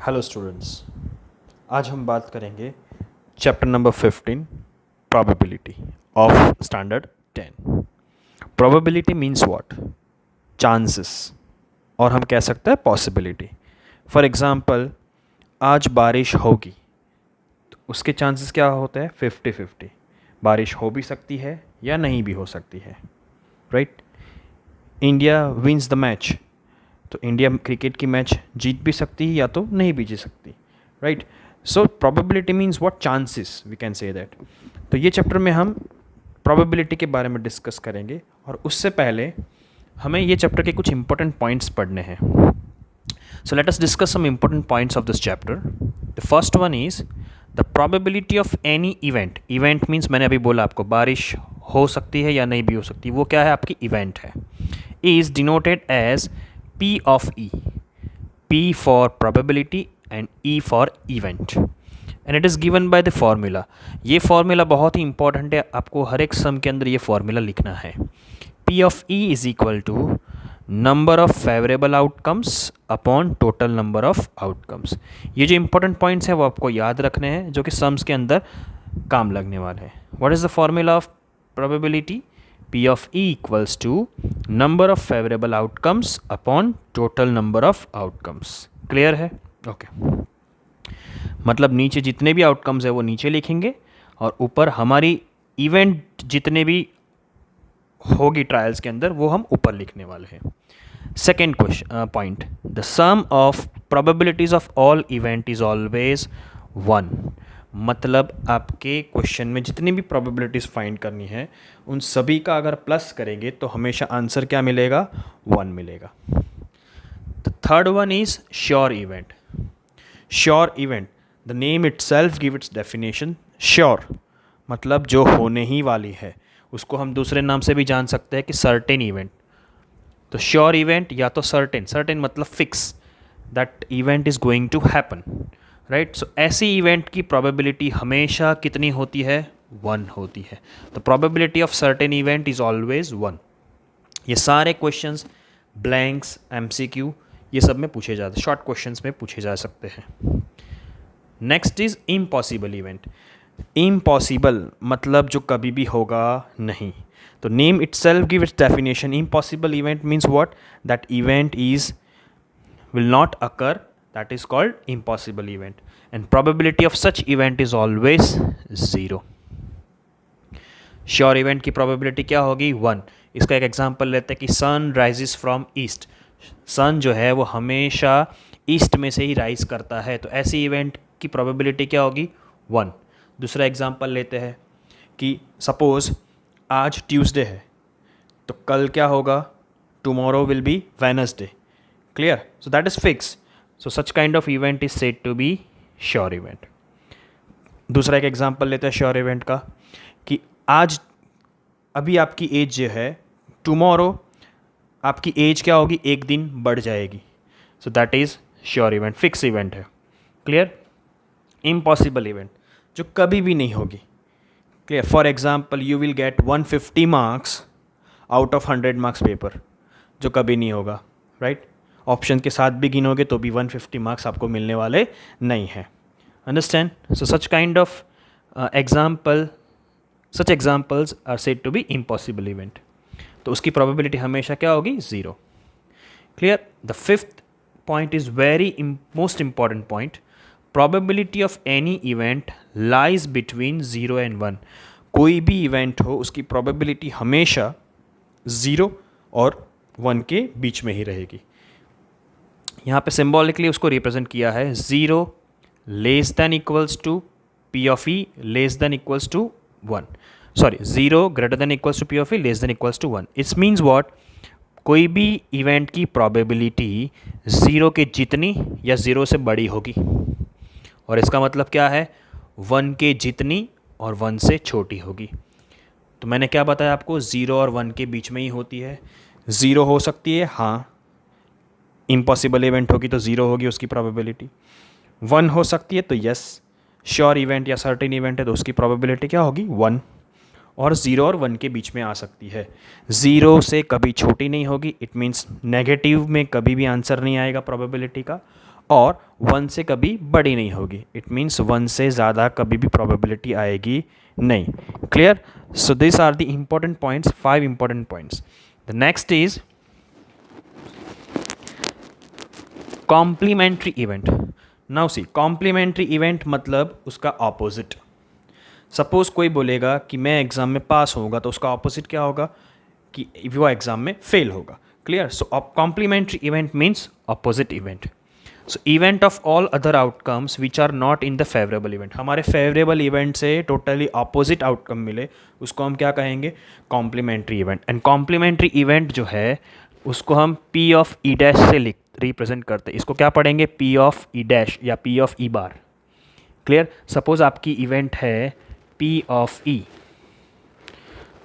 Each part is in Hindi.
हेलो स्टूडेंट्स, आज हम बात करेंगे chapter number 15 probability of standard 10। Probability means what? Chances, और हम कह सकते हैं पॉसिबिलिटी। फॉर एग्जांपल, आज बारिश होगी तो उसके चांसेस क्या होते हैं? 50-50। बारिश हो भी सकती है या नहीं भी हो सकती है, right? India wins the match, तो इंडिया क्रिकेट की मैच जीत भी सकती है या तो नहीं भी जीत सकती, right? So probability means what? Chances, we can say that. तो ये चैप्टर में हम प्रोबेबिलिटी के बारे में डिस्कस करेंगे, और उससे पहले हमें ये चैप्टर के कुछ इंपॉर्टेंट पॉइंट्स पढ़ने हैं। So let us discuss some important points of this chapter. The first one is the probability of any event. Event means मैंने अभी बोला आपको, बारिश हो सकती है या नहीं भी हो सकती, वो क्या है? आपकी इवेंट है। Is denoted as P of E, P for probability and E for event, and it is given by the formula. ये formula बहुत ही important है, आपको हर एक सम के अंदर ये formula लिखना है। P of E is equal to number of favorable outcomes upon total number of outcomes। ये जो important points है वो आपको याद रखने हैं, जो कि sums के अंदर काम लगने वाले हैं। What is the formula of probability? P of E equals to number of favorable outcomes upon total number of outcomes। Clear है? ओके मतलब नीचे जितने भी आउटकम्स है वो नीचे लिखेंगे, और ऊपर हमारी इवेंट जितने भी होगी ट्रायल्स के अंदर वो हम ऊपर लिखने वाले हैं। Second question point, the sum of probabilities of all event is always 1। मतलब आपके क्वेश्चन में जितनी भी प्रोबेबिलिटीज़ फाइंड करनी है उन सभी का अगर प्लस करेंगे तो हमेशा आंसर क्या मिलेगा? 1 मिलेगा। The third one is sure event. Sure event, the name itself give its definition. Sure मतलब जो होने ही वाली है, उसको हम दूसरे नाम से भी जान सकते हैं कि सर्टेन इवेंट। तो श्योर इवेंट या तो सर्टेन, सर्टेन मतलब fix, that event is going to happen, right? So ऐसी इवेंट की प्रोबेबिलिटी हमेशा कितनी होती है? 1 होती है। तो probability of certain event is always 1। ये सारे क्वेश्चंस, ब्लैंक्स, एमसीक्यू, ये सब में पूछे जाते हैं, शॉर्ट क्वेश्चंस में पूछे जा सकते हैं। Next is impossible event. Impossible मतलब जो कभी भी होगा नहीं। तो name itself give its definition. Impossible event means what? That event is will not occur, that is called impossible event, and probability of such event is always 0। Sure event की प्रोबेबिलिटी क्या होगी? 1। इसका एक एग्जांपल लेते हैं कि सन राइजेस फ्रॉम ईस्ट। सन जो है वो हमेशा ईस्ट में से ही राइज करता है, तो ऐसी इवेंट की प्रोबेबिलिटी क्या होगी? 1। दूसरा एग्जांपल लेते हैं कि सपोज आज ट्यूसडे है तो कल क्या होगा? Tomorrow will be Wednesday. Clear? So that is fixed. So such kind of event is said to be sure event. दूसरा एक एग्जांपल लेते हैं श्योर इवेंट का कि आज अभी आपकी एज जो है, टुमारो आपकी एज क्या होगी? 1 दिन बढ़ जाएगी। So that is sure event, fix event है। क्लियर? इम्पॉसिबल इवेंट जो कभी भी नहीं होगी। Clear? For example you will get 150 marks out of 100 marks paper, जो कभी नहीं होगा, राइट? ऑप्शन के साथ भी गिनोगे तो भी 150 मार्क्स आपको मिलने वाले नहीं हैं। Understand? So such kind of example, such examples are said to be impossible event. तो उसकी प्रोबेबिलिटी हमेशा क्या होगी? 0। Clear? The fifth point is very most important point. Probability of any event lies between 0 and 1। कोई भी इवेंट हो उसकी प्रोबेबिलिटी हमेशा 0 और 1 के बीच में ही रहेगी। यहाँ पे सिम्बॉलिकली उसको रिप्रेजेंट किया है 0 less than equals to P of E less than equals to 1, sorry 0 greater than equals to P of E less than equals to 1। Its means what? कोई भी इवेंट की प्रोबेबिलिटी 0 के जितनी या 0 से बड़ी होगी, और इसका मतलब क्या है? 1 के जितनी और 1 से छोटी होगी। तो मैंने क्या बताया आपको? 0 और 1 के बीच में ही होती है। 0 हो सकती है, हाँ, इम्पॉसिबल इवेंट होगी तो 0 होगी उसकी प्रोबेबिलिटी। 1 हो सकती है तो यस, श्योर इवेंट या सर्टेन इवेंट है तो उसकी प्रोबेबिलिटी क्या होगी? 1। और 0 और 1 के बीच में आ सकती है। 0 से कभी छोटी नहीं होगी, इट मीन्स नेगेटिव में कभी भी आंसर नहीं आएगा प्रोबेबिलिटी का, और 1 से कभी बड़ी नहीं होगी. इट मीन्स 1 से ज़्यादा कभी भी प्रोबेबिलिटी आएगी नहीं. Clear? So this are the important points, 5 important points. The next is complementary event. Now see, complementary event मतलब उसका ऑपोजिट. सपोज कोई बोलेगा कि मैं एग्ज़ाम में पास होऊंगा, तो उसका ऑपोजिट क्या होगा कि वो एग्ज़ाम में फेल होगा. Clear? So complementary event means opposite event. So event of all other outcomes which are not in the favourable event. हमारे फेवरेबल इवेंट से टोटली ऑपोजिट आउटकम मिले, उसको हम क्या कहेंगे? Complementary event. And complementary event जो है उसको हम P ऑफ E डैश से रिप्रेजेंट करते हैं. इसको क्या पढ़ेंगे? P ऑफ E डैश या P of E bar. Clear? Suppose आपकी इवेंट है P ऑफ E,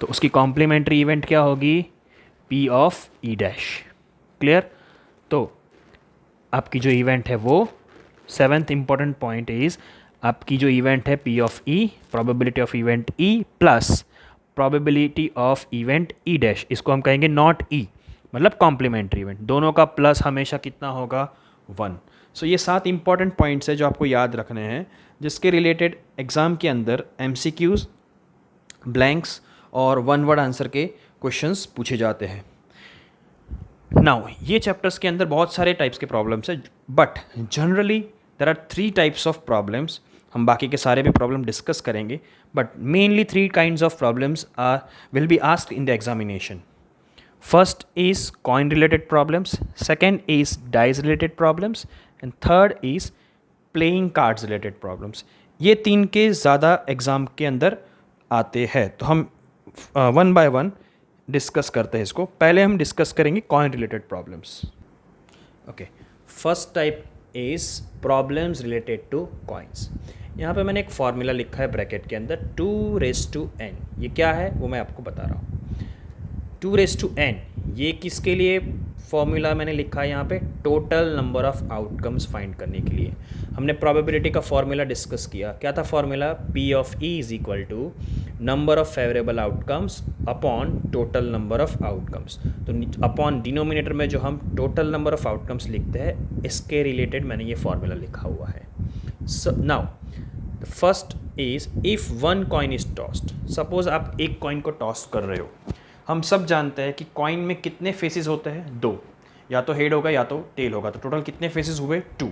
तो उसकी कॉम्प्लीमेंट्री इवेंट क्या होगी? P of E dash. Clear? तो आपकी जो इवेंट है वो 7th इंपॉर्टेंट पॉइंट इज आपकी जो इवेंट है P of E, probability of event E plus probability of event E dash. इसको हम कहेंगे नॉट E, मतलब कॉम्प्लीमेंट्री इवेंट. दोनों का प्लस हमेशा कितना होगा? 1. सो ये 7 इंपॉर्टेंट पॉइंट्स है जो आपको याद रखने हैं, जिसके रिलेटेड एग्ज़ाम के अंदर MCQs, ब्लैंक्स और 1 वर्ड आंसर के क्वेश्चंस पूछे जाते हैं. नाउ ये चैप्टर्स के अंदर बहुत सारे टाइप्स के प्रॉब्लम्स है, but generally there are 3 types of problems. हम बाकी के सारे भी प्रॉब्लम डिस्कस करेंगे, but mainly 3 kinds of problems will be asked in the examination. First is coin related problems, second is dice related problems, and third is playing cards related problems. ये 3 के ज़्यादा एग्ज़ाम के अंदर आते हैं. तो हम 1 by 1 डिस्कस करते हैं इसको. पहले हम डिस्कस करेंगे coin related problems. Okay, first type is problems related to coins. यहाँ पे मैंने एक फॉर्मूला लिखा है ब्रैकेट के अंदर 2⁻n. ये क्या है वो मैं आपको बता रहा हूँ. 2⁻n ये किसके लिए फॉर्मूला मैंने लिखा है यहाँ पे? Total number of outcomes find करने के लिए. हमने प्रोबेबिलिटी का फॉर्मूला डिस्कस किया. क्या था formula? P of E is equal to number of favourable outcomes upon total number of outcomes. तो अपॉन डिनोमिनेटर में जो हम टोटल नंबर ऑफ आउटकम्स लिखते हैं, इसके रिलेटेड मैंने ये फॉर्मूला लिखा हुआ है. So now the first is if 1 coin is tossed. Suppose आप एक कॉइन को टॉस कर रहे हो. हम सब जानते हैं कि कॉइन में कितने फेसेस होते हैं? 2. या तो हेड होगा या तो टेल होगा. तो टोटल कितने फेसेस हुए? 2.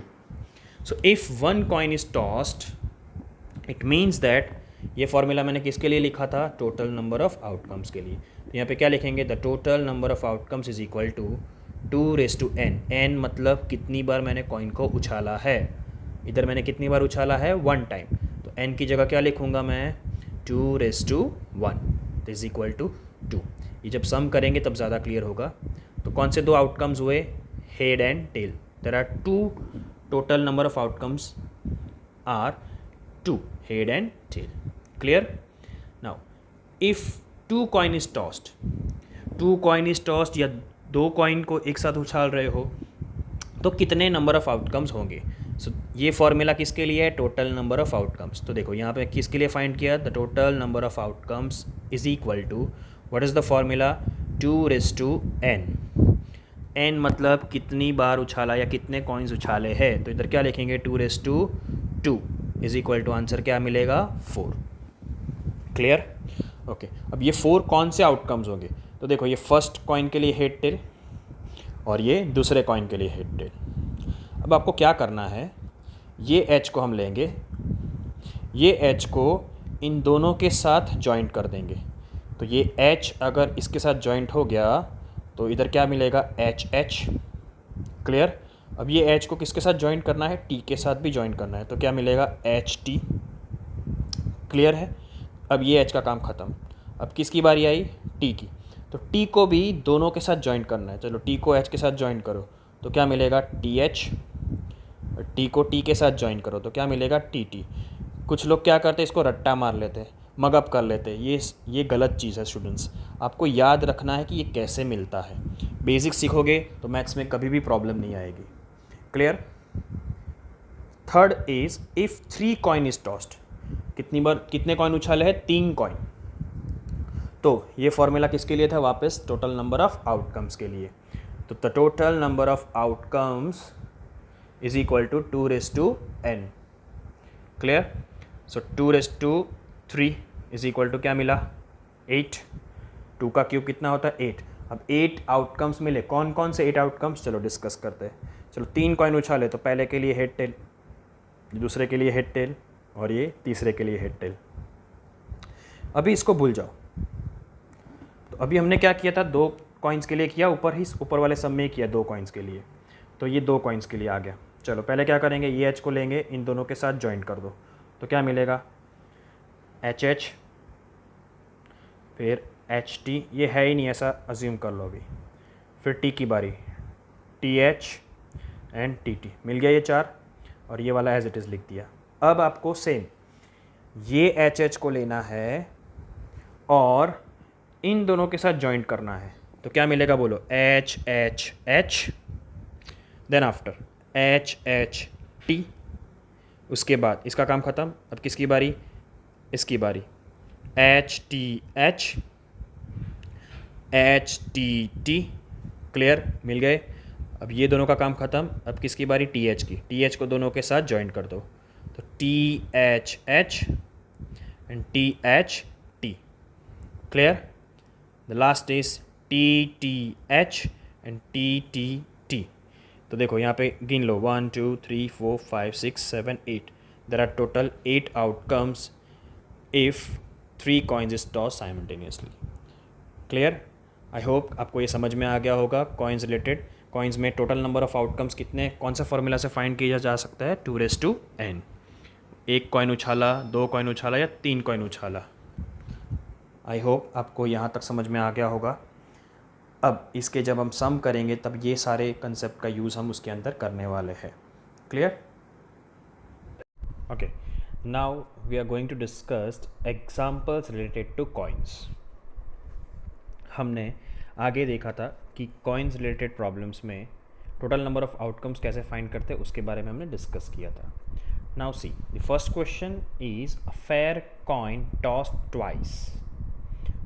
So if 1 coin is tossed, it means that ये फॉर्मूला मैंने किसके लिए लिखा था? टोटल नंबर ऑफ आउटकम्स के लिए. तो यहाँ पे क्या लिखेंगे? The total number of outcomes is equal to 2⁻n. n मतलब कितनी बार मैंने कॉइन को उछाला है. इधर मैंने कितनी बार उछाला है? 1 टाइम. तो n की जगह क्या लिखूँगा मैं? 2⁻1 इज इक्वल टू 2. ये जब सम करेंगे तब ज़्यादा क्लियर होगा. तो कौन से 2 आउटकम्स हुए? Head and tail. There are 2 total number of outcomes are 2 head and tail. Clear? Now if 2 coin is tossed, 2 coin is tossed या 2 कॉइन को एक साथ उछाल रहे हो, तो कितने नंबर ऑफ आउटकम्स होंगे? सो ये फॉर्मूला किसके लिए है? Total number of outcomes. तो देखो यहाँ पे किसके लिए फाइंड किया? The total number of outcomes is equal to what is the formula? 2⁻n. n मतलब कितनी बार उछाला या कितने कॉइन्स उछाले हैं. तो इधर क्या लिखेंगे? 2⁻2 इज इक्वल टू आंसर क्या मिलेगा? 4. क्लियर? ओके, अब ये 4 कौन से आउटकम्स होंगे? तो देखो ये फर्स्ट कॉइन के लिए हेड टेल और ये दूसरे कॉइन के लिए हेड टेल. अब आपको क्या करना है? ये h को हम लेंगे, ये h को इन दोनों के साथ जॉइंट कर देंगे. तो ये h अगर इसके साथ जॉइंट हो गया तो इधर क्या मिलेगा? HH. क्लियर? अब ये h को किसके साथ जॉइंट करना है? t के साथ भी जॉइंट करना है. तो क्या मिलेगा? HT. क्लियर है? अब ये h का काम ख़त्म. अब किसकी बारी आई? t की. तो t को भी दोनों के साथ जॉइंट करना है. चलो t को h के साथ जॉइंट करो तो क्या मिलेगा? TH. t को t के साथ जॉइन करो तो क्या मिलेगा? TT. कुछ लोग क्या करते हैं? इसको रट्टा मार लेते हैं, मगअप कर लेते हैं. ये गलत चीज़ है स्टूडेंट्स. आपको याद रखना है कि ये कैसे मिलता है. बेसिक सीखोगे तो मैथ्स में कभी भी प्रॉब्लम नहीं आएगी. Clear? Third is if 3 coin is tossed. कितने कॉइन उछाले हैं? 3 कॉइन. तो ये फॉर्मूला किसके लिए था? वापस टोटल नंबर ऑफ आउटकम्स के लिए. तो the total number of outcomes is equal to 2n। Clear? So 2/3 is equal to क्या मिला? 8। 2 का क्यूब कितना होता है? 8। अब 8 आउटकम्स मिले। कौन कौन से 8 आउटकम्स? चलो डिस्कस करते हैं। चलो 3 कॉइन उछाले, तो पहले के लिए हेड टेल, दूसरे के लिए हेड टेल, और ये तीसरे के लिए हेड टेल। अभी इसको भूल जाओ। तो अभी हमने क्या किया था? 2 कॉइन्स के लिए किया, ऊपर वाले सब में किया 2 कॉइन्स के लिए, तो ये 2 कॉइन्स के लिए आ गया। चलो पहले क्या करेंगे, ये एच को लेंगे, इन दोनों के साथ ज्वाइंट कर दो, तो क्या मिलेगा? एच, फिर एच टी, ये है ही नहीं ऐसा अज्यूम कर लो अभी, फिर टी की बारी, T H and T T, मिल गया ये 4, और ये वाला एज इट इज़ लिख दिया। अब आपको सेम ये एच एच को लेना है और इन दोनों के साथ ज्वाइंट करना है, तो क्या मिलेगा बोलो? H H H, then after H H T, उसके बाद इसका काम ख़त्म। अब किसकी बारी? इसकी बारी, H T H, H T T. Clear? मिल गए। अब ये दोनों का काम ख़त्म। अब किसकी बारी? टी एच की। टी एच को दोनों के साथ ज्वाइंट कर दो, तो T H H and T H T. Clear? The last is T T H and T T T. तो देखो यहाँ पे गिन लो, 1 2 3 4 5 6 7 8। There are total 8 outcomes if 3 coins is toss simultaneously. Clear? I hope आपको ये समझ में आ गया होगा। कॉइन्स रिलेटेड, कॉइन्स में टोटल नंबर ऑफ आउटकम्स कितने, कौन सा फॉर्मूला से फाइंड किया जा सकता है? 2n। 1 कॉइन उछाला, 2 कॉइन उछाला या 3 कॉइन उछाला। आई होप आपको यहाँ तक समझ में आ गया होगा। अब इसके जब हम सम करेंगे तब ये सारे कंसेप्ट का यूज़ हम उसके अंदर करने वाले हैं। Clear? Okay, now we are going to discuss examples related to coins. हमने आगे देखा था कि कॉइन्स रिलेटेड प्रॉब्लम्स में टोटल नंबर ऑफ आउटकम्स कैसे फाइंड करते हैं, उसके बारे में हमने डिस्कस किया था। Now see, the first question is a fair coin tossed twice,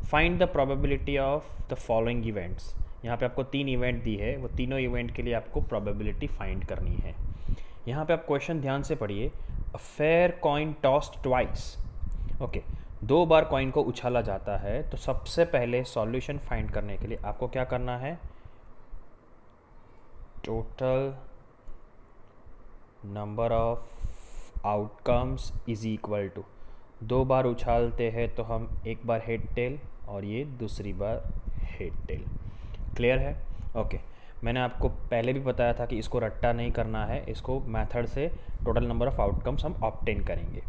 find the probability of the following events. यहाँ पे आपको 3 इवेंट दी है, वो तीनों इवेंट के लिए आपको प्रोबेबिलिटी फाइंड करनी है। यहाँ पे आप क्वेश्चन ध्यान से पढ़िए, अ fair coin tossed twice. Okay, 2 बार कॉइन को उछाला जाता है, तो सबसे पहले सॉल्यूशन फाइंड करने के लिए आपको क्या करना है? Total number of outcomes is equal to, 2 बार उछालते हैं तो हम एक बार हेड टेल और ये दूसरी बार हेड टेल। क्लियर है? ओके, मैंने आपको पहले भी बताया था कि इसको रट्टा नहीं करना है, इसको मेथड से टोटल नंबर ऑफ आउटकम्स हम ऑब्टेन करेंगे।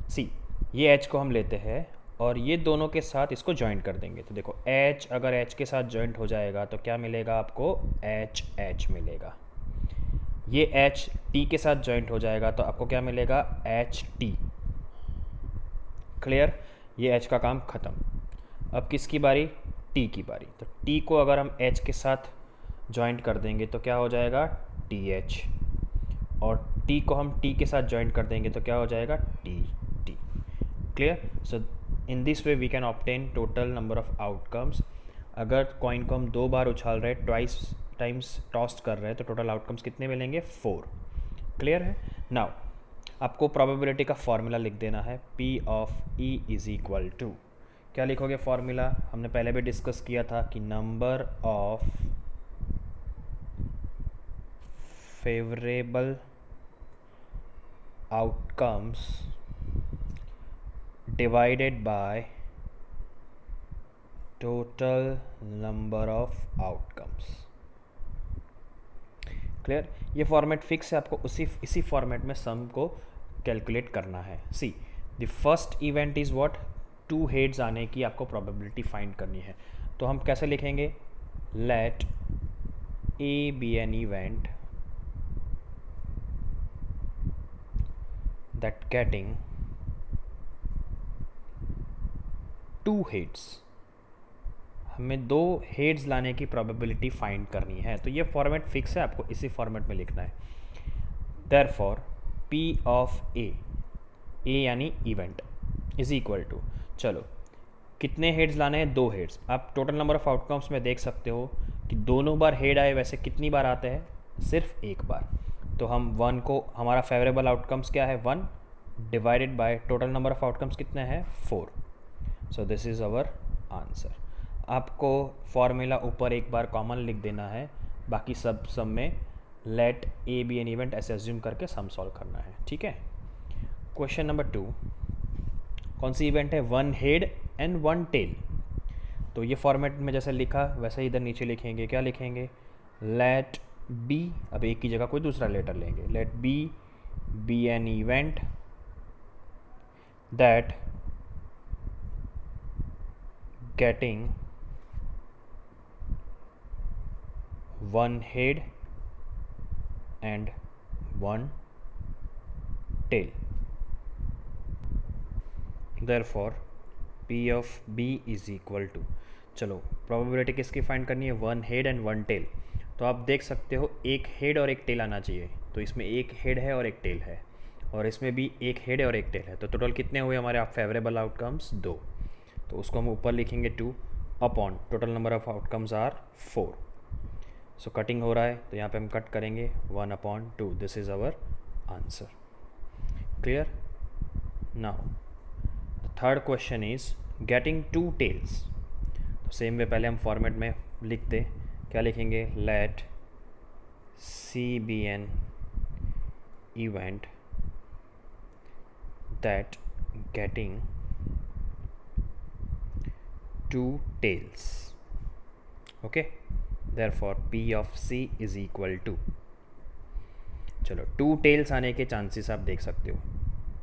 सी, ये एच को हम लेते हैं और ये दोनों के साथ इसको ज्वाइंट कर देंगे, तो देखो एच अगर एच के साथ ज्वाइंट हो जाएगा तो क्या मिलेगा आपको? एच एच मिलेगा। ये एच टी के साथ ज्वाइंट हो जाएगा तो आपको क्या मिलेगा? H T. क्लियर? ये एच का काम ख़त्म। अब किसकी बारी? टी की बारी। तो टी को अगर हम एच के साथ ज्वाइंट कर देंगे तो क्या हो जाएगा? टी एच, और टी को हम टी के साथ ज्वाइंट कर देंगे तो क्या हो जाएगा? T T. Clear? So in this way we can obtain total number of outcomes. अगर कॉइन को हम 2 बार उछाल रहे हैं, ट्वाइस टाइम्स टॉस्ट कर रहे हैं, तो टोटल आउटकम्स कितने मिलेंगे? 4। क्लियर है? नाउ आपको प्रोबेबिलिटी का फॉर्मूला लिख देना है, P of E is equal to, क्या लिखोगे फॉर्मूला? हमने पहले भी डिस्कस किया था कि number of favourable outcomes divided by total number of outcomes. Clear? ये फॉर्मेट फिक्स है, आपको इसी फॉर्मेट में सम को कैलकुलेट करना है। See, the first event is what? 2 heads आने की आपको प्रोबेबिलिटी फाइंड करनी है, तो हम कैसे लिखेंगे? Let A be an event that getting 2 heads. हमें 2 हेड्स लाने की प्रोबेबिलिटी फाइंड करनी है, तो ये फॉर्मेट फिक्स है, आपको इसी फॉर्मेट में लिखना है। देयरफॉर P ऑफ ए यानी इवेंट इज इक्वल टू, चलो कितने हेड्स लाने हैं? 2 हेड्स। आप टोटल नंबर ऑफ आउटकम्स में देख सकते हो कि दोनों बार हेड आए, वैसे कितनी बार आते हैं? सिर्फ एक बार। तो हम 1 को, हमारा फेवरेबल आउटकम्स क्या है 1 divided by total number of outcomes कितने हैं 4. So this is our answer. आपको फॉर्मूला ऊपर एक बार कॉमन लिख देना है, बाकी सब में let A be an event ऐसे अज्यूम करके सम सॉल्व करना है. ठीक है. क्वेश्चन नंबर 2, कौन सी इवेंट है 1 हेड एंड 1 टेल. तो ये फॉर्मेट में जैसे लिखा वैसे ही इधर नीचे लिखेंगे. क्या लिखेंगे, लेट बी, अब एक की जगह कोई दूसरा लेटर लेंगे, let B be an event that getting 1 head and 1 tail. Therefore P of B is equal to, चलो प्रोबेबिलिटी किसकी फाइंड करनी है 1 हेड एंड 1 टेल. तो आप देख सकते हो एक हेड और एक टेल आना चाहिए. तो इसमें एक हेड है और एक टेल है, और इसमें भी एक हेड है और एक टेल है. तो टोटल कितने हुए हमारे फेवरेबल आउटकम्स 2. तो उसको हम ऊपर लिखेंगे 2 upon total number of outcomes are 4. सो कटिंग हो रहा है तो यहाँ पे हम कट करेंगे 1 upon 2. This is our answer. Clear. Now the third question is getting 2 tails. तो सेम वे पहले हम फॉर्मेट में लिख दें. क्या लिखेंगे, let C be an event that getting 2 tails. Okay, therefore P of C is equal to, चलो 2 tails आने के चांसेस आप देख सकते हो.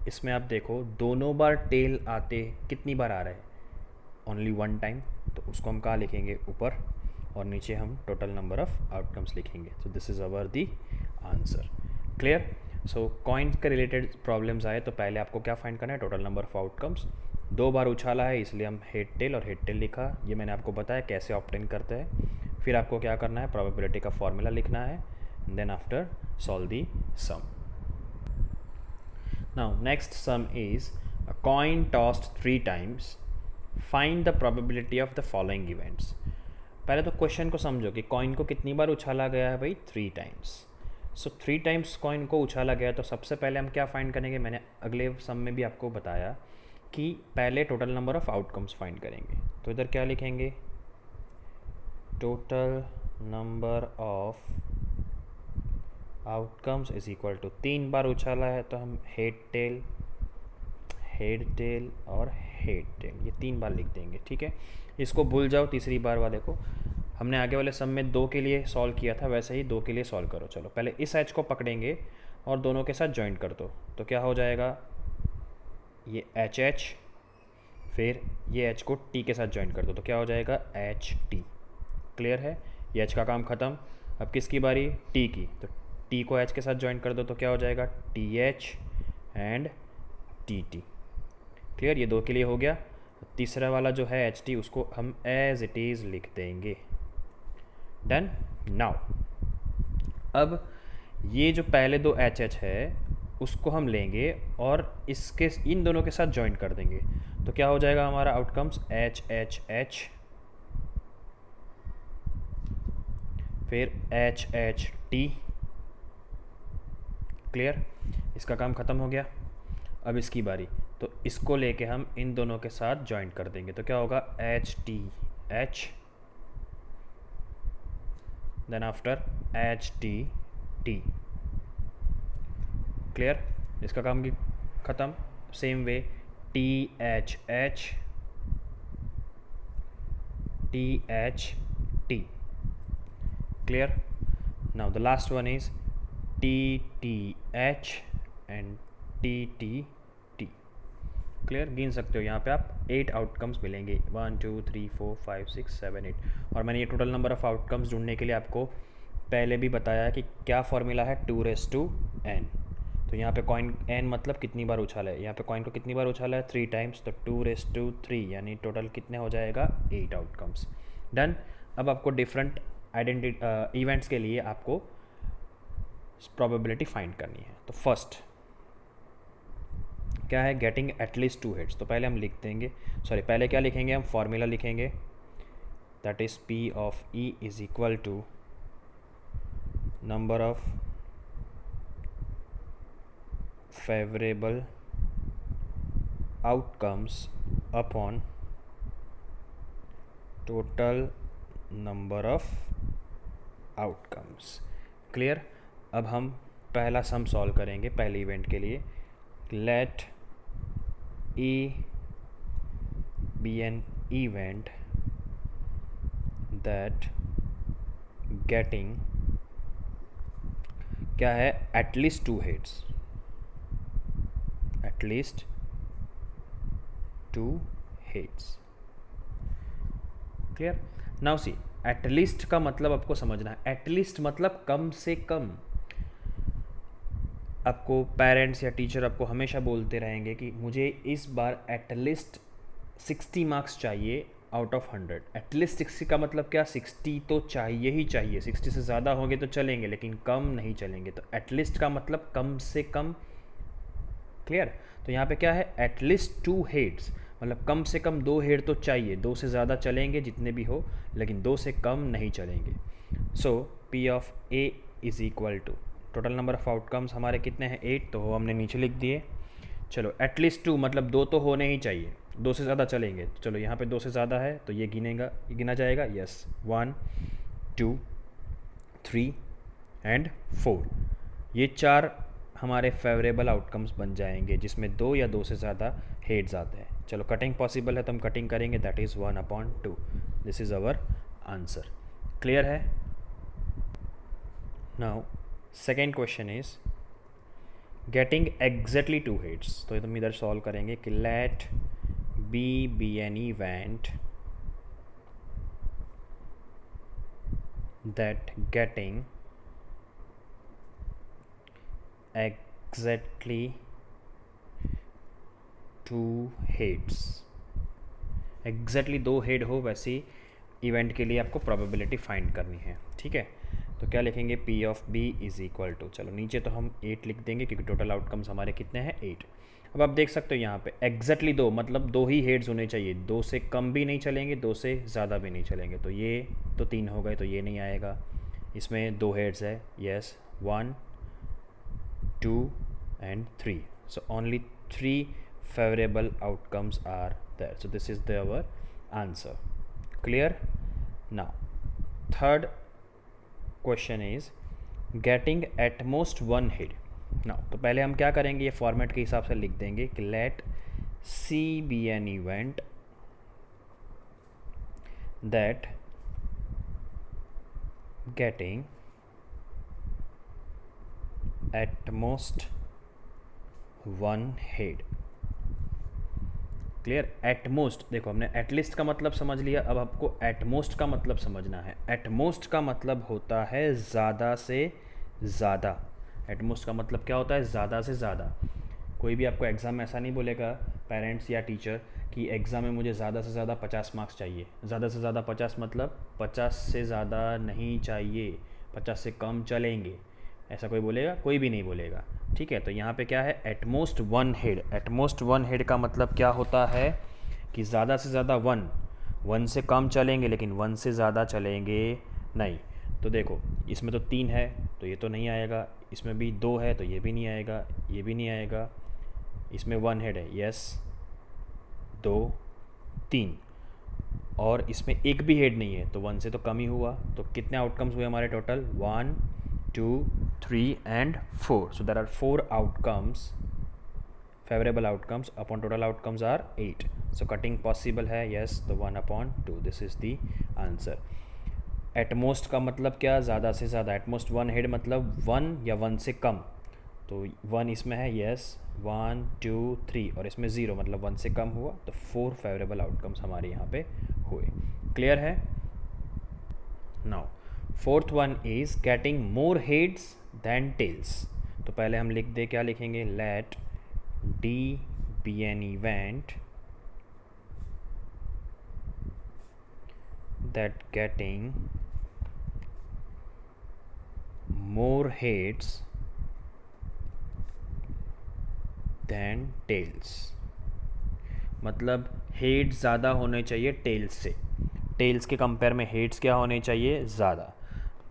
इसमें आप देखो दोनों बार टेल आते कितनी बार आ रहा है, ओनली 1 टाइम. तो उसको हम कहाँ लिखेंगे ऊपर, और नीचे हम टोटल नंबर ऑफ आउटकम्स लिखेंगे. तो this is our the answer. Clear. So coin के रिलेटेड प्रॉब्लम्स आए तो पहले आपको क्या फाइंड करना है, टोटल नंबर ऑफ आउटकम्स. 2 बार उछाला है इसलिए हम हेड टेल और हेड टेल लिखा. ये मैंने आपको बताया कैसे ऑब्टेन करते हैं. फिर आपको क्या करना है, प्रोबेबिलिटी का फॉर्मूला लिखना है, then after solve the sum. Now next sum is a coin tossed 3 times, find the probability of the following events. पहले तो क्वेश्चन को समझो कि कॉइन को कितनी बार उछाला गया है भाई 3 टाइम्स. सो 3 टाइम्स कॉइन को उछाला गया. तो सबसे पहले हम क्या फाइंड करेंगे, मैंने अगले सम में भी आपको बताया कि पहले total number of outcomes find करेंगे. तो इधर क्या लिखेंगे, total number of outcomes is equal to 3 बार उछाला है तो हम हेड टेल और हेड टेल ये 3 बार लिख देंगे. ठीक है. इसको भूल जाओ तीसरी बार वाले को. हमने आगे वाले सम में 2 के लिए सॉल्व किया था, वैसे ही 2 के लिए सॉल्व करो. चलो पहले इस एच को पकड़ेंगे और दोनों के साथ जॉइंट कर दो. तो क्या हो जाएगा, ये एच एच, फिर ये एच को टी के साथ जॉइंट कर दो. तो क्या हो जाएगा एच टी. क्लियर है. ये एच का काम ख़त्म. अब किसकी बारी, टी की. तो टी को एच के साथ जॉइंट कर दो. तो क्या हो जाएगा T H and T T. Clear. ये 2 के लिए हो गया. तीसरा वाला जो है एच टी उसको हम एज इट इज़ लिख देंगे. डन. नाउ अब ये जो पहले 2 एच एच है उसको हम लेंगे और इसके इन दोनों के साथ जॉइंट कर देंगे. तो क्या हो जाएगा हमारा आउटकम्स एच एच एच, फिर एच एच टी. क्लियर. इसका काम ख़त्म हो गया. अब इसकी बारी. तो इसको लेके हम इन दोनों के साथ जॉइंट कर देंगे. तो क्या होगा H T H, then after H T T. Clear. इसका काम भी ख़त्म. Same way T H H T. Clear. Now the last one is T T H and T T T. Clear. गिन सकते हो यहाँ पे आप 8 आउटकम्स मिलेंगे, 1 2 3 4 5 6 7 8. और मैंने ये टोटल नंबर ऑफ आउटकम्स ढूंढने के लिए आपको पहले भी बताया कि क्या फॉर्मूला है 2n. तो यहाँ पे कॉइन n मतलब कितनी बार उछाला है, यहाँ पे कॉइन को कितनी बार उछाला है 3 टाइम्स. तो 2^3 यानी टोटल कितने हो जाएगा 8 आउटकम्स. डन. अब आपको डिफरेंट इवेंट्स के लिए आपको प्रोबेबिलिटी फाइंड करनी है. तो फर्स्ट क्या है, गेटिंग एटलीस्ट 2 हेड्स. तो पहले हम लिख देंगे, सॉरी पहले क्या लिखेंगे, हम फॉर्मूला लिखेंगे, that is P of E is equal to number of favorable outcomes upon total number of outcomes. Clear? अब हम पहला सम सॉल्व करेंगे पहले इवेंट के लिए. Let A be an event that getting क्या है, at least 2 heads, at least 2 heads. Clear? Now see, at least का मतलब आपको समझना है. एटलीस्ट मतलब कम से कम. आपको पेरेंट्स या टीचर आपको हमेशा बोलते रहेंगे कि मुझे इस बार एटलीस्ट 60 मार्क्स चाहिए आउट ऑफ 100. एटलीस्ट 60 का मतलब क्या, 60 तो चाहिए ही चाहिए. 60 से ज़्यादा होंगे तो चलेंगे लेकिन कम नहीं चलेंगे. तो एटलीस्ट का मतलब कम से कम. क्लियर? तो यहाँ पे क्या है, एटलीस्ट 2 heads मतलब कम से कम 2 head तो चाहिए. 2 से ज़्यादा चलेंगे जितने भी हो, लेकिन 2 से कम नहीं चलेंगे. So P of A is equal to total number of outcomes हमारे कितने हैं, 8, तो वो हमने नीचे लिख दिए. चलो, एटलीस्ट 2 मतलब 2 तो होने ही चाहिए. 2 से ज़्यादा चलेंगे. चलो यहाँ पे 2 से ज़्यादा है तो ये गिना जाएगा. Yes, 1 2 3 and 4. ये 4 हमारे फेवरेबल आउटकम्स बन जाएंगे जिसमें 2 या 2 से ज़्यादा हेड्स आते हैं. चलो, कटिंग पॉसिबल है तो हम कटिंग करेंगे. That is 1/2. This is our answer. Clear है? Now second question is getting exactly 2 heads. तो हम इधर सॉल्व करेंगे कि let B be an event that getting exactly 2 heads. Exactly 2 head हो वैसी इवेंट के लिए आपको प्रोबेबिलिटी फाइंड करनी है. ठीक है, तो क्या लिखेंगे, P of B is equal to, चलो नीचे तो हम 8 लिख देंगे क्योंकि टोटल आउटकम्स हमारे कितने हैं, 8. अब आप देख सकते हो यहाँ पे एग्जैक्टली 2 मतलब 2 ही हेड्स होने चाहिए. 2 से कम भी नहीं चलेंगे, 2 से ज़्यादा भी नहीं चलेंगे. तो ये तो 3 हो गए तो ये नहीं आएगा. इसमें 2 हेड्स है. Yes, 1 2 and 3. So only 3 favorable outcomes are there. So this is our answer. Clear? Now third question is getting at most 1 head. Now तो पहले हम क्या करेंगे, ये फॉर्मेट के हिसाब से लिख देंगे कि let C be an event that getting at most 1 head. Clear? At most, देखो हमने एटलीस्ट का मतलब समझ लिया. अब आपको एटमोस्ट का मतलब समझना है. एटमोस्ट का मतलब होता है ज़्यादा से ज़्यादा. एटमोस्ट का मतलब क्या होता है, ज़्यादा से ज़्यादा. कोई भी आपको एग्ज़ाम में ऐसा नहीं बोलेगा पेरेंट्स या टीचर कि एग्ज़ाम में मुझे ज़्यादा से ज़्यादा 50 मार्क्स चाहिए. ज़्यादा से ज़्यादा 50 मतलब 50 से ज़्यादा नहीं चाहिए, 50 से कम चलेंगे. ऐसा कोई बोलेगा? कोई भी नहीं बोलेगा. ठीक है, तो यहाँ पे क्या है, एटमोस्ट 1 head. एटमोस्ट 1 head का मतलब क्या होता है कि ज़्यादा से ज़्यादा 1 से कम चलेंगे लेकिन 1 से ज़्यादा चलेंगे नहीं. तो देखो इसमें तो 3 है तो ये तो नहीं आएगा. इसमें भी 2 है तो ये भी नहीं आएगा, ये भी नहीं आएगा. इसमें 1 head है. यस, 2 3 और इसमें एक भी हेड नहीं है तो 1 से तो कम ही हुआ. तो कितने आउटकम्स हुए हमारे total, 1 2 3 and 4. So there are 4 outcomes, favorable outcomes upon total outcomes are 8. So cutting possible है. yes, तो 1/2. this is the answer. At most का मतलब क्या, ज़्यादा से ज़्यादा. at most 1 head मतलब 1 या 1 से कम. तो 1 इसमें है. yes, 1 2 3 और इसमें 0 मतलब 1 से कम हुआ. तो 4 फेवरेबल आउटकम्स हमारे यहाँ पे हुए. क्लियर है? Now fourth one is getting more heads than tails. तो पहले हम लिख दे, क्या लिखेंगे, let D be an event that getting more heads than tails. मतलब हेड्स ज़्यादा होने चाहिए टेल्स से. टेल्स के कंपेयर में हेड्स क्या होने चाहिए, ज़्यादा.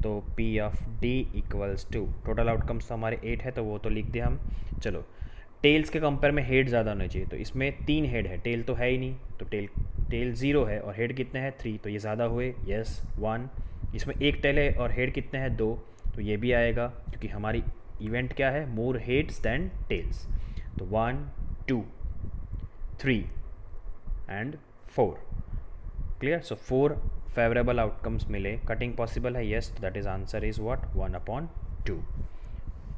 तो P of D equals to, total outcomes तो हमारे 8 है तो वो तो लिख दिया हम. चलो, टेल्स के कंपेयर में हेड ज़्यादा होना चाहिए, तो इसमें 3 हेड है, टेल तो है ही नहीं, तो टेल 0 है और हेड कितने हैं 3, तो ये ज़्यादा हुए, यस 1। इसमें एक टेल है और हेड कितने हैं 2, तो ये भी आएगा क्योंकि हमारी इवेंट क्या है, मोर हेड्स देन टेल्स। तो 1 2 3 and 4, clear. So 4 favourable outcomes मिले, कटिंग पॉसिबल है, yes, that is answer is what 1/2,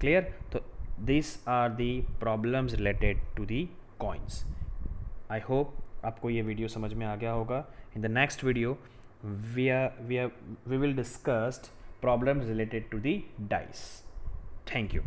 clear. तो this are the problems related to the coins. I hope आपको ये वीडियो समझ में आ गया होगा। In the next video we will discuss problems related to the dice. Thank you.